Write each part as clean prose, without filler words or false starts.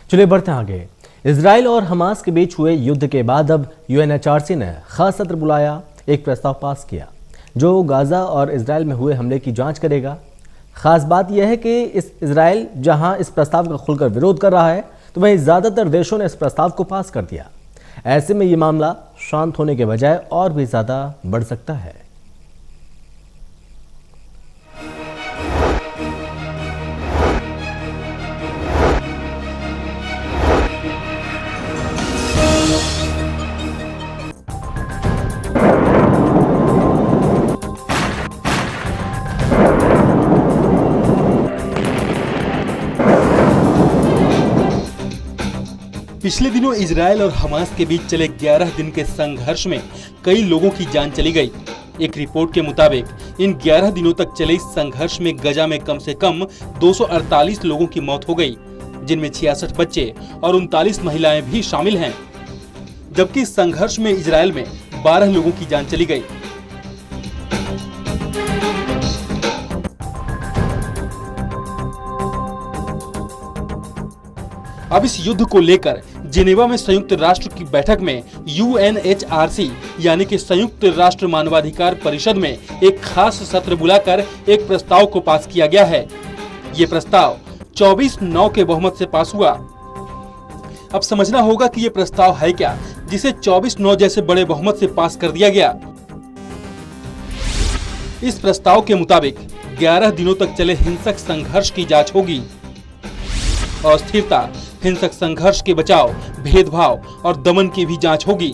चलिए बढ़ते हैं आगे। इजराइल और हमास के बीच हुए युद्ध के बाद अब यूएनएचआरसी ने खास सत्र बुलाया, एक प्रस्ताव पास किया जो गाजा और इजराइल में हुए हमले की जांच करेगा। खास बात यह है कि इजराइल जहां इस प्रस्ताव का खुलकर विरोध कर रहा है, तो वहीं ज्यादातर देशों ने इस प्रस्ताव को पास कर दिया। ऐसे में ये मामला शांत होने के बजाय और भी ज्यादा बढ़ सकता है। पिछले दिनों इजराइल और हमास के बीच चले 11 दिन के संघर्ष में कई लोगों की जान चली गई। एक रिपोर्ट के मुताबिक इन 11 दिनों तक चले इस संघर्ष में गजा में कम से कम 248 लोगों की मौत हो गई, जिनमें 66 बच्चे और 39 महिलाएं भी शामिल हैं। जबकि इस संघर्ष में इजराइल में 12 लोगों की जान चली गई। अब इस युद्ध को लेकर जिनेवा में संयुक्त राष्ट्र की बैठक में यूएनएचआरसी यानी कि संयुक्त राष्ट्र मानवाधिकार परिषद में एक खास सत्र बुलाकर एक प्रस्ताव को पास किया गया है। ये प्रस्ताव 24-9 के बहुमत से पास हुआ। अब समझना होगा कि ये प्रस्ताव है क्या, जिसे 24-9 जैसे बड़े बहुमत से पास कर दिया गया। इस प्रस्ताव के मुताबिक 11 दिनों तक चले हिंसक संघर्ष की जांच होगी। अस्थिरता, हिंसक संघर्ष के बचाव, भेदभाव और दमन की भी जांच होगी।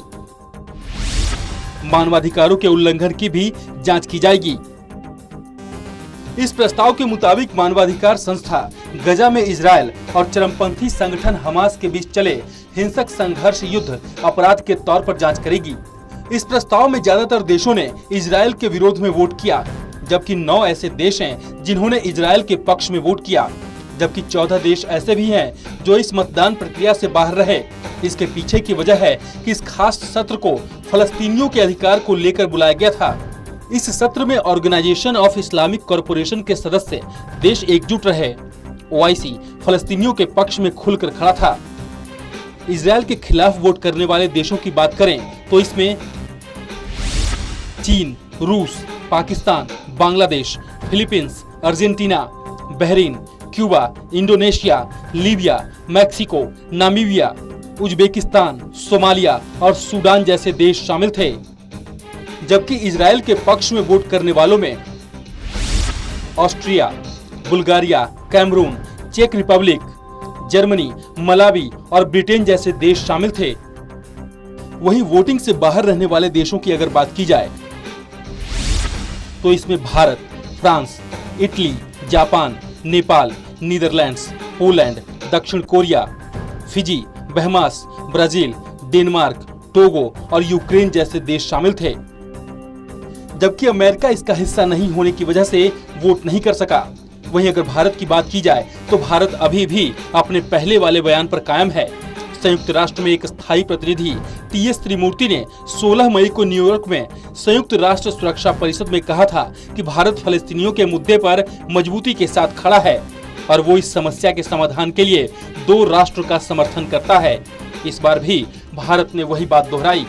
मानवाधिकारों के उल्लंघन की भी जांच की जाएगी। इस प्रस्ताव के मुताबिक मानवाधिकार संस्था गजा में इजराइल और चरमपंथी संगठन हमास के बीच चले हिंसक संघर्ष युद्ध अपराध के तौर पर जांच करेगी। इस प्रस्ताव में ज्यादातर देशों ने इजराइल के विरोध में वोट किया, जबकि 9 ऐसे देश हैं जिन्होंने इजराइल के पक्ष में वोट किया, जबकि 14 देश ऐसे भी हैं जो इस मतदान प्रक्रिया से बाहर रहे। इसके पीछे की वजह है कि इस खास सत्र को फलस्तीनियों के अधिकार को लेकर बुलाया गया था। इस सत्र में ऑर्गेनाइजेशन ऑफ इस्लामिक कॉरपोरेशन के सदस्य देश एकजुट रहे। ओआईसी फलस्तीनियों के पक्ष में खुलकर खड़ा था। इजराइल के खिलाफ वोट करने वाले देशों की बात करें तो इसमें चीन, रूस, Pakistan, Bangladesh, Philippines, Argentina, Bahrain, Cuba, Indonesia, Libya, Mexico, Namibia, Uzbekistan, Somalia और सूडान जैसे देश शामिल थे। जबकि इजराइल के पक्ष में वोट करने वालों में ऑस्ट्रिया, बुल्गारिया, कैमरून, चेक रिपब्लिक, जर्मनी, मलावी और ब्रिटेन जैसे देश शामिल थे। वहीं वोटिंग से बाहर रहने वाले देशों की अगर बात की जाए तो इसमें Bharat, France, Italy, Japan, Nepal, Netherlands, Poland, दक्षिण Korea, Fiji, Bahamas, Brazil, Denmark, Togo और यूक्रेन जैसे देश शामिल थे। जबकि अमेरिका इसका हिस्सा नहीं होने की वजह से वोट नहीं कर सका। वहीं अगर भारत की बात की जाए तो भारत अभी भी अपने पहले वाले बयान पर कायम है। संयुक्त राष्ट्र में एक स्थायी प्रतिनिधि टीएस त्रिमूर्ति ने 16 मई को न्यूयॉर्क में संयुक्त राष्ट्र सुरक्षा परिषद में कहा था कि भारत फलस्तीनियों के मुद्दे पर मजबूती के साथ खड़ा है और वो इस समस्या के समाधान के लिए 2 राष्ट्र का समर्थन करता है। इस बार भी भारत ने वही बात दोहराई।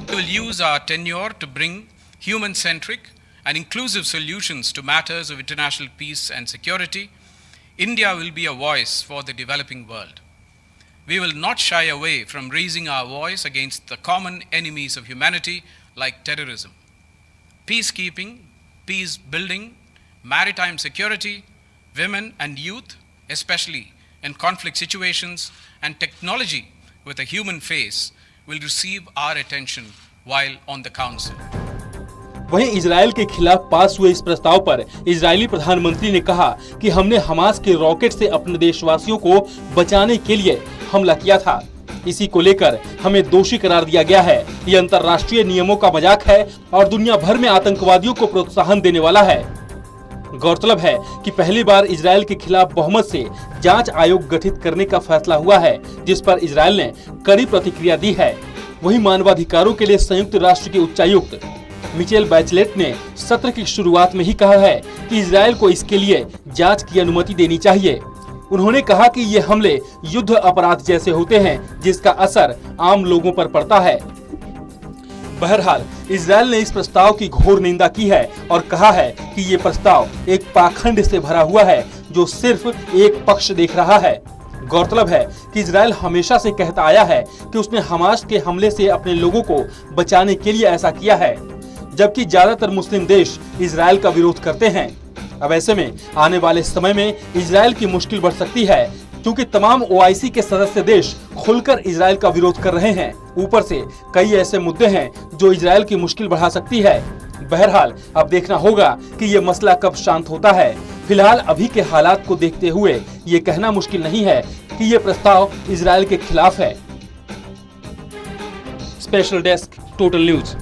We will use our tenure to bring human-centric and inclusive solutions to matters of international peace and security. India will be a voice for the developing world. We will not shy away from raising our voice against the common enemies of humanity like terrorism, peacekeeping, peace building, maritime security, women and youth, especially in conflict situations, and technology with a human face will receive our attention while on the council. वहीं Israel के खिलाफ पास हुए इस प्रस्ताव पर Israeli प्रधानमंत्री ने कहा कि हमने हमास के रॉकेट से अपने देशवासियों को बचाने के लिए हमला किया था। इसी को लेकर हमें दोषी करार दिया गया है। ये अंतर्राष्ट्रीय नियमों का मजाक है और दुनिया भर में आतंकवादियों को प्रोत्साहन देने वाला है। गौरतलब है कि पहली बार इजराइल के खिलाफ बहुमत से जांच आयोग गठित करने का फैसला हुआ है, जिस पर इजराइल ने कड़ी प्रतिक्रिया दी है। वहीं मानवाधिकारों के लिए संयुक्त राष्ट्र के उच्चायुक्त मिचेल बैचलेट ने सत्र की शुरुआत में ही कहा है कि इजराइल को इसके लिए जांच की अनुमति देनी चाहिए। उन्होंने कहा कि ये हमले युद्ध अपराध जैसे होते हैं जिसका असर आम लोगों पर पड़ता है। बहरहाल इजरायल ने इस प्रस्ताव की घोर निंदा की है और कहा है कि ये प्रस्ताव एक पाखंड से भरा हुआ है जो सिर्फ एक पक्ष देख रहा है। गौरतलब है कि इजरायल हमेशा से कहता आया है कि उसने हमास के हमले से अपने लोगों को बचाने के लिए ऐसा किया है, जबकि ज्यादातर मुस्लिम देश इजरायल का विरोध करते हैं। अब ऐसे में आने वाले समय में इजरायल की मुश्किल बढ़ सकती है, क्योंकि तमाम ओआईसी के सदस्य देश खुलकर इजरायल का विरोध कर रहे हैं। ऊपर से कई ऐसे मुद्दे हैं जो इजरायल की मुश्किल बढ़ा सकती है। बहरहाल अब देखना होगा कि ये मसला कब शांत होता है। फिलहाल अभी के हालात को देखते हुए ये कहना मुश्किल नहीं है कि ये प्रस्ताव इजरायल के खिलाफ है। Special desk, total news.